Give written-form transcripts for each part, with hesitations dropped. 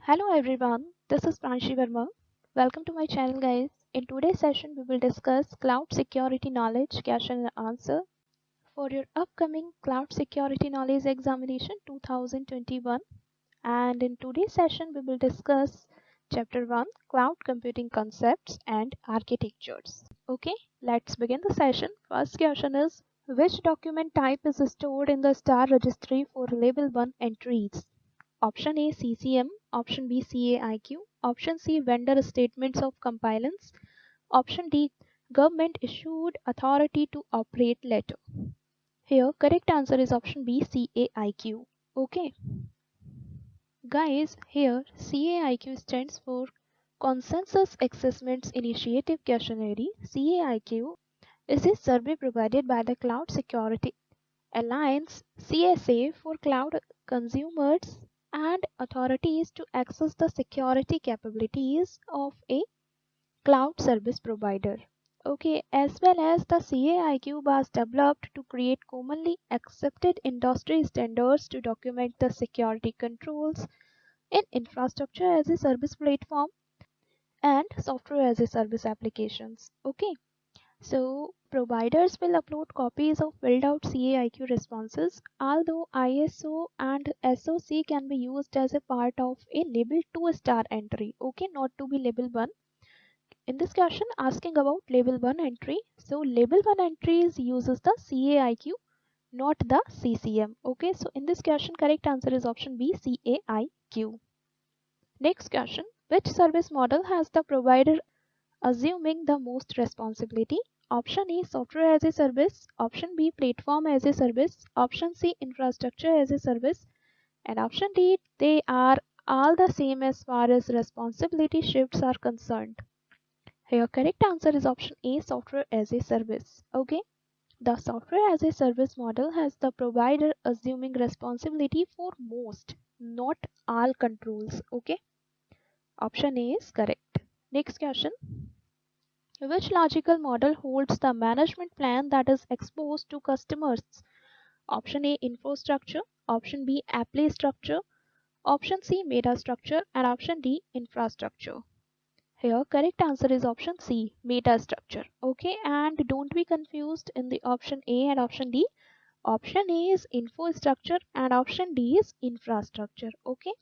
Hello everyone, this is Pranshi Verma. Welcome to my channel guys. In today's session we will discuss cloud security knowledge question and answer for your upcoming cloud security knowledge examination 2021, and in today's session we will discuss chapter 1 cloud computing concepts and architectures. Okay, let's begin the session. First question is, which document type is stored in the star registry for level 1 entries? Option A CCM, option B CAIQ, option C vendor statements of compliance, option D government issued authority to operate letter. Here correct answer is option B CAIQ. Okay guys, here CAIQ stands for Consensus Assessments Initiative Questionnaire. CAIQ is a survey provided by the Cloud Security Alliance CSA for cloud consumers and authorities to access the security capabilities of a cloud service provider. Okay, as well as the CAIQ was developed to create commonly accepted industry standards to document the security controls in infrastructure as a service platform and software as a service applications. Okay, so providers will upload copies of filled out CAIQ responses, although ISO and SOC can be used as a part of a label 2 star entry. Okay, not to be label 1. In this question asking about label 1 entry. So label 1 entries uses the CAIQ, not the CCM. Okay, so in this question correct answer is option B CAIQ. Next question, which service model has the provider assuming the most responsibility? Option A software as a service, option B platform as a service, option C infrastructure as a service, and option D they are all the same as far as responsibility shifts are concerned. Here correct answer is option A software as a service. Okay, the software as a service model has the provider assuming responsibility for most, not all controls. Okay, option A is correct. Next question, which logical model holds the management plan that is exposed to customers? Option A infrastructure, option B apply structure, option C meta structure, and option D infrastructure. Here correct answer is option C meta structure. Okay, and don't be confused in the option A and option D. Option A is infrastructure and option D is infrastructure. Okay,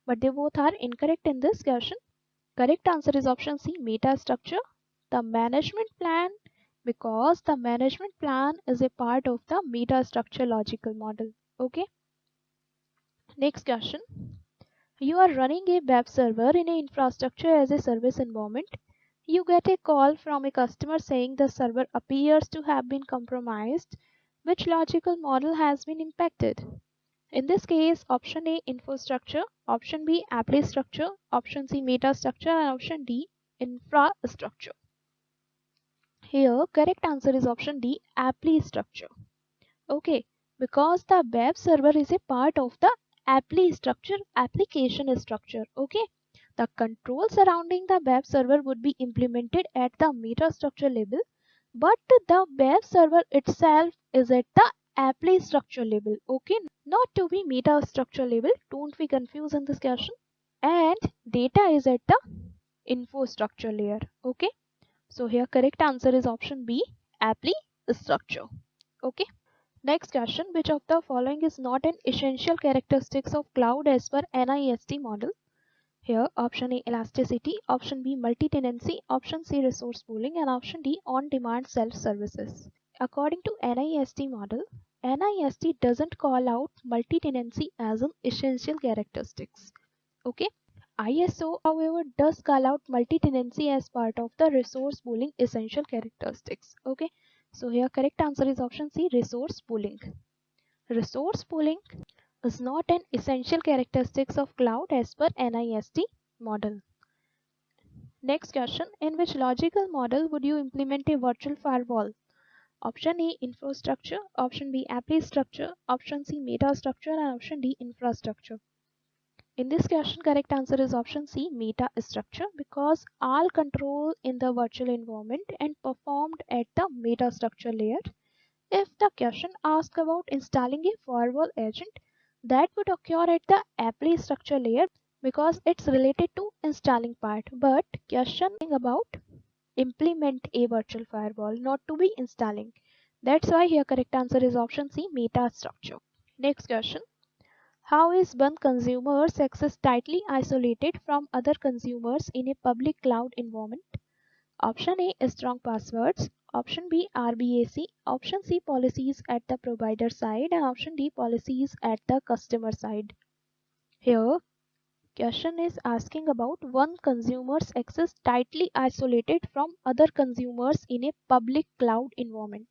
but they both are incorrect in this question. Correct answer is option C meta structure, the management plan, because the management plan is a part of the meta structure logical model. Okay, next question, you are running a web server in an infrastructure as a service environment. You get a call from a customer saying the server appears to have been compromised. Which logical model has been impacted? In this case, option A infrastructure, option B apply structure, option C meta structure, and option D infrastructure. Here correct answer is option D apply structure. Okay, because the web server is a part of the apply structure application structure. Okay, the control surrounding the web server would be implemented at the meta structure level, but the web server itself is at the apply structure level. Okay, not to be meta structure level, don't be confused in this question, and data is at the infrastructure layer. Okay, so here correct answer is option B apply structure. Okay, next question, which of the following is not an essential characteristics of cloud as per NIST model? Here option A elasticity, option B multi-tenancy, option C resource pooling, and option D on-demand self-services. According to NIST model, NIST doesn't call out multi-tenancy as an essential characteristics. Okay, ISO however does call out multi-tenancy as part of the resource pooling essential characteristics. Okay, so here correct answer is option C resource pooling. Resource pooling is not an essential characteristics of cloud as per NIST model. Next question, in which logical model would you implement a virtual firewall? Option A infrastructure, option B apply structure, option C meta structure, and option D infrastructure. In this question correct answer is option C meta structure, because all control in the virtual environment and performed at the meta structure layer. If the question asks about installing a firewall agent, that would occur at the apply structure layer, because it's related to installing part, but question about implement a virtual firewall, not to be installing. That's why here correct answer is option C, meta structure. Next question. How is one consumer's access tightly isolated from other consumers in a public cloud environment? Option A is strong passwords, option B RBAC, option C policies at the provider side, and option D policies at the customer side. Here question is asking about one consumer's access tightly isolated from other consumers in a public cloud environment.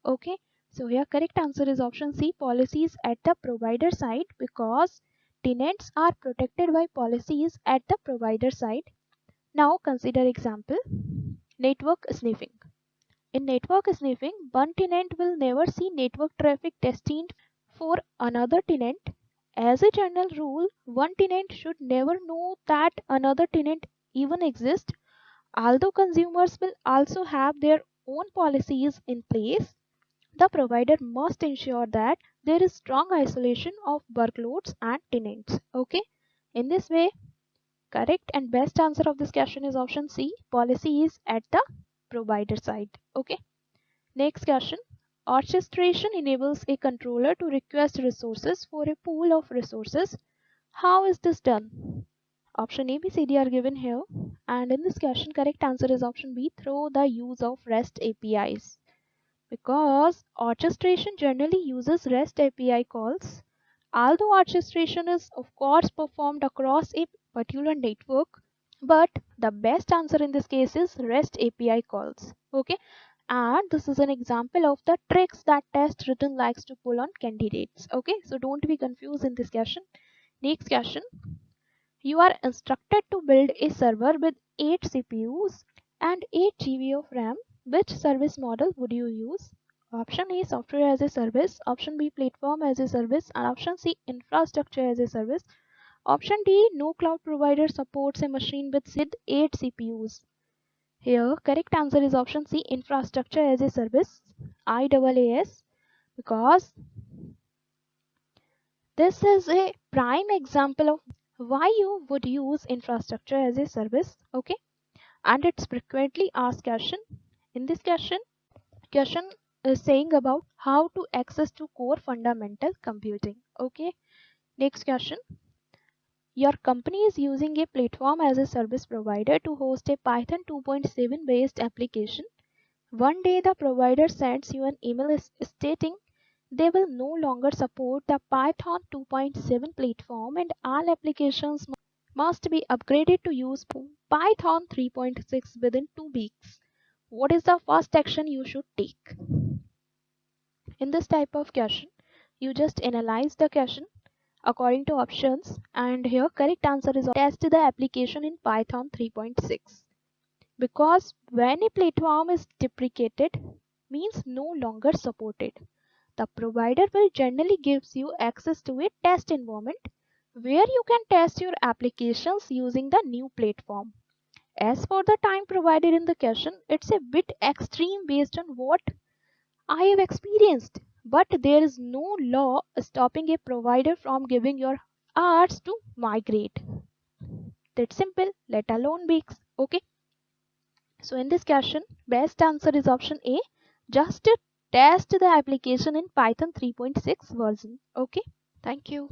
Okay, so here correct answer is option C, policies at the provider side, because tenants are protected by policies at the provider side. Now consider example, network sniffing. In network sniffing, one tenant will never see network traffic destined for another tenant. As a general rule, one tenant should never know that another tenant even exists. Although consumers will also have their own policies in place, the provider must ensure that there is strong isolation of workloads and tenants. Okay, in this way, correct and best answer of this question is option C, policy is at the provider side. Okay, next question. Orchestration enables a controller to request resources for a pool of resources. How is this done? Option A, B, C, D are given here, and in this question correct answer is option B, through the use of REST APIs. Because orchestration generally uses REST API calls. Although orchestration is of course performed across a particular network, but the best answer in this case is REST API calls. Okay, and this is an example of the tricks that test written likes to pull on candidates. Okay, so don't be confused in this question. Next question. You are instructed to build a server with 8 CPUs and 8 GB of RAM. Which service model would you use? Option A, software as a service, option B, platform as a service, and option C, infrastructure as a service. Option D, no cloud provider supports a machine with 8 CPUs. Here correct answer is option C, infrastructure as a service, IaaS, because this is a prime example of why you would use infrastructure as a service. Okay, and it's frequently asked question. In this question is saying about how to access to core fundamental computing. Okay, next question. Your company is using a platform as a service provider to host a Python 2.7 based application. One day the provider sends you an email stating they will no longer support the Python 2.7 platform and all applications must be upgraded to use Python 3.6 within 2 weeks. What is the first action you should take? In this type of question, you just analyze the question according to options, and here correct answer is test the application in Python 3.6. Because when a platform is deprecated, means no longer supported, the provider will generally gives you access to a test environment where you can test your applications using the new platform. As for the time provided in the question, it's a bit extreme based on what I have experienced, but there is no law stopping a provider from giving your hours to migrate. That's simple, let alone weeks. Okay. So in this question, best answer is option A. Just to test the application in Python 3.6 version. Okay. Thank you.